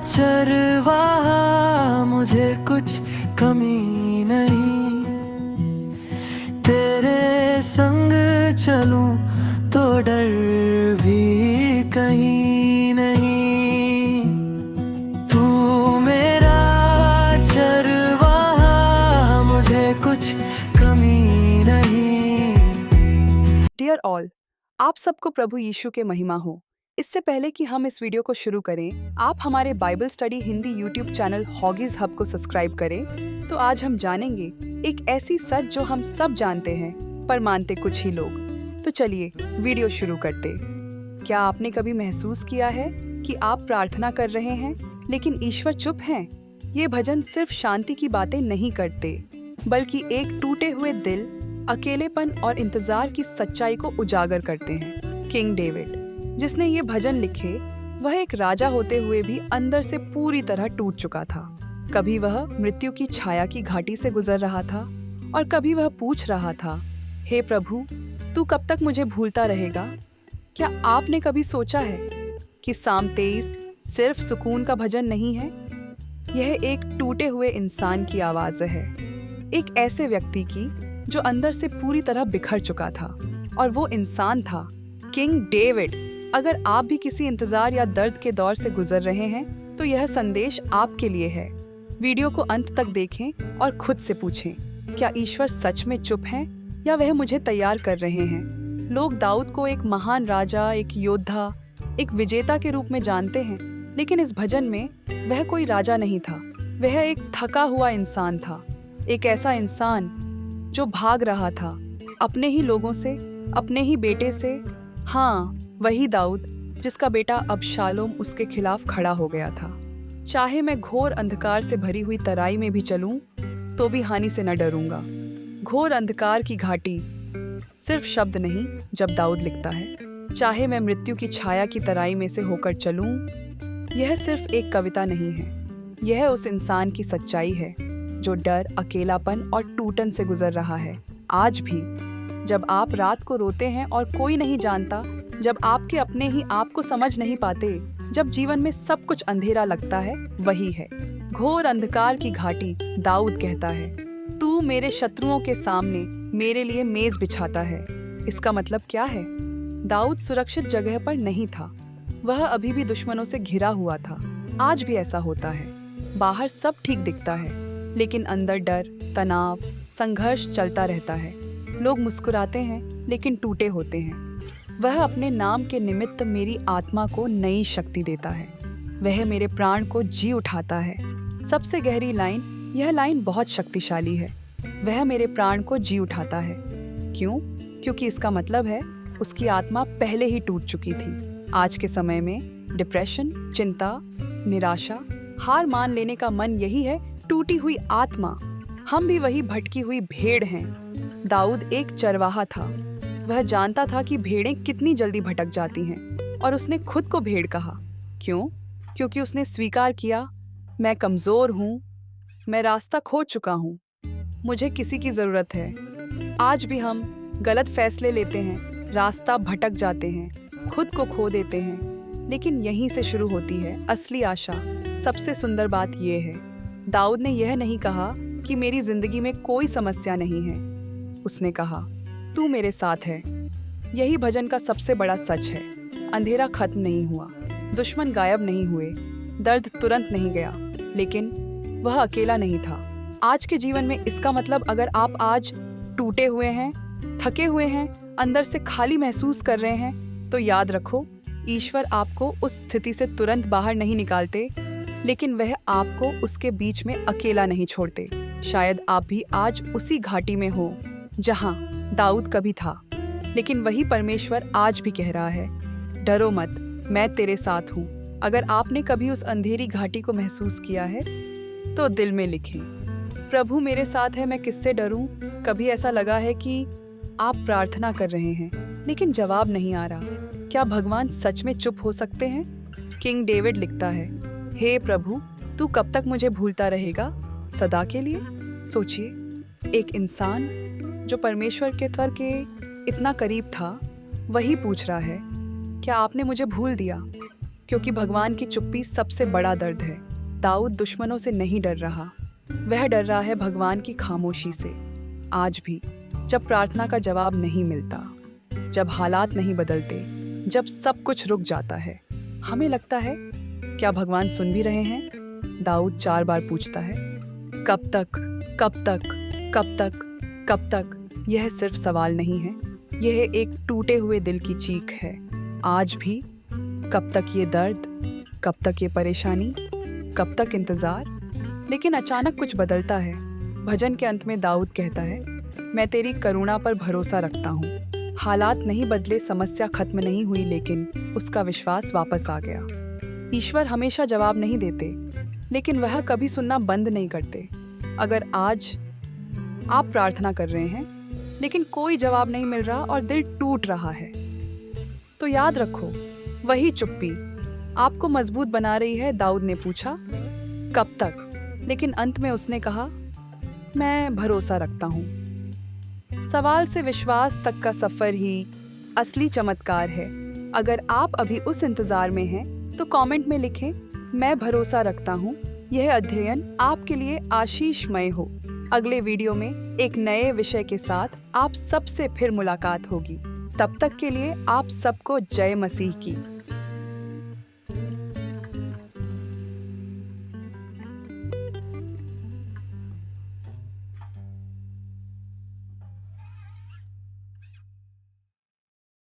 चरवाहा मुझे कुछ कमी नहीं, तेरे संग चलूं तो डर भी कहीं नहीं। तू मेरा चरवाहा मुझे कुछ कमी नहीं। डियर ऑल, आप सबको प्रभु यीशु के महिमा हो। इससे पहले कि हम इस वीडियो को शुरू करें, आप हमारे Bible study Hindi YouTube channel Hoggies hub को सब्सक्राइब करें। तो आज हम जानेंगे एक ऐसी सच जो हम सब जानते हैं पर मानते कुछ ही लोग। तो चलिए वीडियो शुरू करते। क्या आपने कभी महसूस किया है कि आप प्रार्थना कर रहे हैं लेकिन ईश्वर चुप हैं? ये भजन सिर्फ शांति की बातें नहीं करते, बल्कि एक टूटे हुए दिल, अकेलेपन और इंतजार की सच्चाई को उजागर करते हैं। किंग डेविड, जिसने ये भजन लिखे, वह एक राजा होते हुए भी अंदर से पूरी तरह टूट चुका था। कभी वह मृत्यु की छाया की घाटी से गुजर रहा था और कभी वह पूछ रहा था, हे प्रभु, तू कब तक मुझे भूलता रहेगा? क्या आपने कभी सोचा है कि साम 23 सिर्फ सुकून का भजन नहीं है? यह एक टूटे हुए इंसान की आवाज है, एक ऐसे व्यक्ति की जो अंदर से पूरी तरह बिखर चुका था, और वो इंसान था किंग डेविड। अगर आप भी किसी इंतजार या दर्द के दौर से गुजर रहे हैं, तो यह संदेश आपके लिए है। वीडियो को अंत तक देखें और खुद से पूछें, क्या ईश्वर सच में चुप हैं या वह मुझे तैयार कर रहे हैं? लोग दाऊद को एक महान राजा, एक योद्धा, एक विजेता के रूप में जानते हैं, लेकिन इस भजन में वह कोई राजा नहीं था। वह एक थका हुआ इंसान था, एक ऐसा इंसान जो भाग रहा था अपने ही लोगों से, अपने ही बेटे से। हाँ, वही दाऊद जिसका बेटा अबशालोम उसके खिलाफ खड़ा हो गया था। चाहे मैं घोर अंधकार से भरी हुई तराई में भी चलूं, तो भी हानि से न डरूंगा। घोर अंधकार की घाटी सिर्फ शब्द नहीं जब दाऊद लिखता है। चाहे मैं मृत्यु की छाया की तराई में से होकर चलूं, यह सिर्फ एक कविता नहीं है। यह उस इंसान की सच्चाई है जो डर, अकेलापन और टूटन से गुजर रहा है। आज भी जब आप रात को रोते हैं और कोई नहीं जानता, जब आपके अपने ही आप को समझ नहीं पाते, जब जीवन में सब कुछ अंधेरा लगता है, वही है घोर अंधकार की घाटी। दाऊद कहता है, तू मेरे शत्रुओं के सामने मेरे लिए मेज बिछाता है। इसका मतलब क्या है? दाऊद सुरक्षित जगह पर नहीं था, वह अभी भी दुश्मनों से घिरा हुआ था। आज भी ऐसा होता है। बाहर सब ठीक दिखता है, लेकिन अंदर डर, तनाव, संघर्ष चलता रहता है। लोग मुस्कुराते हैं लेकिन टूटे होते हैं। वह अपने नाम के निमित्त मेरी आत्मा को नई शक्ति देता है। वह मेरे प्राण को जी उठाता है। सबसे गहरी लाइन, यह लाइन बहुत शक्तिशाली है। वह मेरे प्राण को जी उठाता है। क्यों? क्योंकि इसका मतलब है उसकी आत्मा पहले ही टूट चुकी थी। आज के समय में डिप्रेशन, चिंता, निराशा, हार मान लेने का मन, यही है टूटी हुई आत्मा। हम भी वही भटकी हुई भेड़ हैं। दाऊद एक चरवाहा था। वह जानता था कि भेड़ें कितनी जल्दी भटक जाती हैं, और उसने खुद को भेड़ कहा। क्यों? क्योंकि उसने स्वीकार किया, मैं कमजोर हूँ, मैं रास्ता खो चुका हूँ, मुझे किसी की जरूरत है। आज भी हम गलत फैसले लेते हैं, रास्ता भटक जाते हैं, खुद को खो देते हैं, लेकिन यहीं से शुरू होती है असली आशा। सबसे सुंदर बात यह है, दाऊद ने यह नहीं कहा कि मेरी जिंदगी में कोई समस्या नहीं है। उसने कहा, तू मेरे साथ है। यही भजन का सबसे बड़ा सच है। अंधेरा खत्म नहीं हुआ, दुश्मन गायब नहीं हुए, दर्द तुरंत नहीं गया, लेकिन वह अकेला नहीं था। आज के जीवन में इसका मतलब, अगर आप आज टूटे हुए हैं, थके हुए हैं, अंदर से खाली महसूस कर रहे हैं, तो याद रखो, ईश्वर आपको उस स्थिति से तुरंत बाहर नहीं निकालते, लेकिन वह आपको उसके बीच में अकेला नहीं छोड़ते। शायद आप भी आज उसी घाटी में हो जहां दाऊद कभी था, लेकिन वही परमेश्वर आज भी कह रहा है, डरो मत, मैं तेरे साथ हूं। अगर आपने कभी उस अंधेरी घाटी को महसूस किया है, तो दिल में लिखें, प्रभु मेरे साथ है, मैं किससे डरूं? कभी ऐसा लगा है कि आप प्रार्थना कर रहे हैं लेकिन जवाब नहीं आ रहा? क्या भगवान सच में चुप हो सकते हैं? किंग डेविड लिखता है, हे प्रभु, तू कब तक मुझे भूलता रहेगा? सदा के लिए? सोचिए, एक इंसान जो परमेश्वर के तर के इतना करीब था, वही पूछ रहा है, क्या आपने मुझे भूल दिया? क्योंकि भगवान की चुप्पी सबसे बड़ा दर्द है। दाऊद दुश्मनों से नहीं डर रहा, वह डर रहा है भगवान की खामोशी से। आज भी जब प्रार्थना का जवाब नहीं मिलता, जब हालात नहीं बदलते, जब सब कुछ रुक जाता है, हमें लगता है क्या भगवान सुन भी रहे हैं? दाऊद 4 बार पूछता है, कब तक, कब तक, कब तक, कब तक? यह सिर्फ सवाल नहीं है, यह एक टूटे हुए दिल की चीख है। आज भी कब तक ये दर्द, कब तक ये परेशानी, कब तक इंतजार? लेकिन अचानक कुछ बदलता है। भजन के अंत में दाऊद कहता है, मैं तेरी करुणा पर भरोसा रखता हूँ। हालात नहीं बदले, समस्या खत्म नहीं हुई, लेकिन उसका विश्वास वापस आ गया। ईश्वर हमेशा जवाब नहीं देते, लेकिन वह कभी सुनना बंद नहीं करते। अगर आज आप प्रार्थना कर रहे हैं, लेकिन कोई जवाब नहीं मिल रहा और दिल टूट रहा है, तो याद रखो, वही चुप्पी आपको मजबूत बना रही है। दाऊद ने पूछा, कब तक? लेकिन अंत में उसने कहा, मैं भरोसा रखता हूँ। सवाल से विश्वास तक का सफर ही असली चमत्कार है। अगर आप अभी उस इंतजार में हैं, तो कमेंट में लिखें, मैं भरोसा रखता हूँ। यह अध्ययन आपके लिए आशीषमय हो। अगले वीडियो में एक नए विषय के साथ आप सबसे फिर मुलाकात होगी। तब तक के लिए आप सबको जय मसीह की।